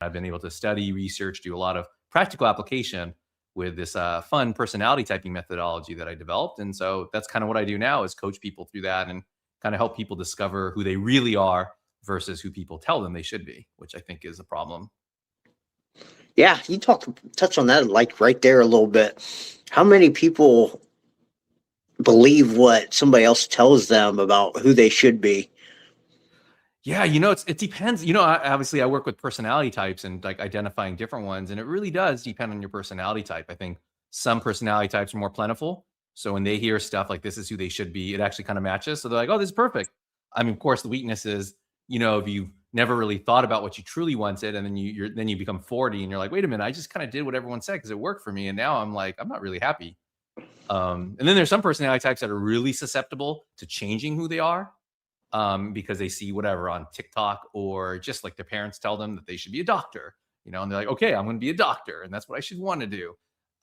I've been able to study, research, do a lot of practical application with this fun personality typing methodology that I developed. And so that's kind of what I do now, is coach people through that and kind of help people discover who they really are versus who people tell them they should be, which I think is a problem. Yeah, you touch on that like right there a little bit. How many people believe what somebody else tells them about who they should be? Yeah, it depends. Obviously I work with personality types and like identifying different ones, and it really does depend on your personality type. I think some personality types are more plentiful. So when they hear stuff like this is who they should be, it actually kind of matches. So they're like, oh, this is perfect. I mean, of course, the weakness is, if you never really thought about what you truly wanted, and then you become 40 and you're like, wait a minute, I just kind of did what everyone said because it worked for me. And now I'm like, I'm not really happy. And then there's some personality types that are really susceptible to changing who they are, because they see whatever on TikTok, or just like their parents tell them that they should be a doctor, and they're like, okay, I'm going to be a doctor and that's what I should want to do.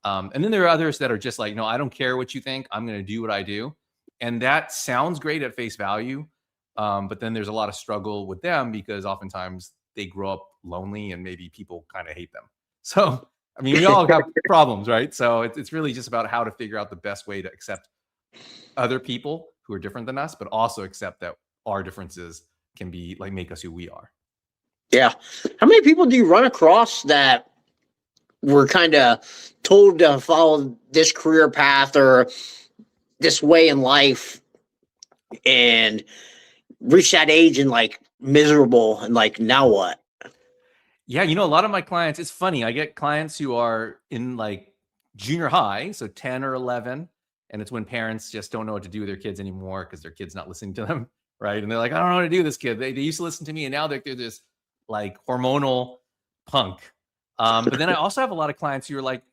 And then there are others that are just like, no, I don't care what you think. I'm going to do what I do. And that sounds great at face value. But then there's a lot of struggle with them because oftentimes they grow up lonely and maybe people kind of hate them. So, I mean, we all have problems, right? So it's really just about how to figure out the best way to accept other people who are different than us, but also accept that our differences can be like make us who we are. Yeah. How many people do you run across that were kind of told to follow this career path or this way in life and reach that age and like miserable and like, now what? Yeah, a lot of my clients, it's funny. I get clients who are in like junior high, so 10 or 11, and it's when parents just don't know what to do with their kids anymore because their kid's not listening to them, right? And they're like, I don't know what to do with this kid. They used to listen to me, and now they're this like hormonal punk. But then I also have a lot of clients who are like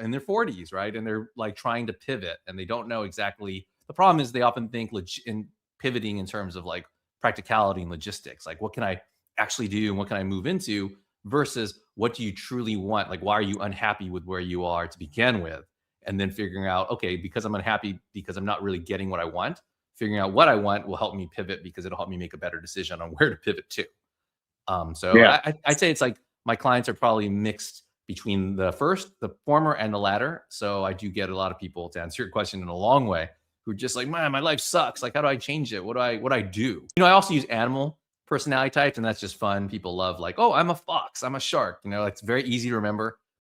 in their 40s, right? And they're like trying to pivot, and they don't know exactly. The problem is they often think in pivoting in terms of like practicality and logistics, like what can I actually do and what can I move into versus what do you truly want? Like, why are you unhappy with where you are to begin with? And then figuring out, okay, because I'm unhappy because I'm not really getting what I want, figuring out what I want will help me pivot because it'll help me make a better decision on where to pivot to. So yeah. I'd say it's like my clients are probably mixed between the former and the latter. So I do get a lot of people, to answer your question in a long way, who are just like, man, my life sucks. Like, how do I change it? What do I do? I also use animal personality types, and that's just fun. People love like, oh, I'm a fox, I'm a shark. It's very easy to remember.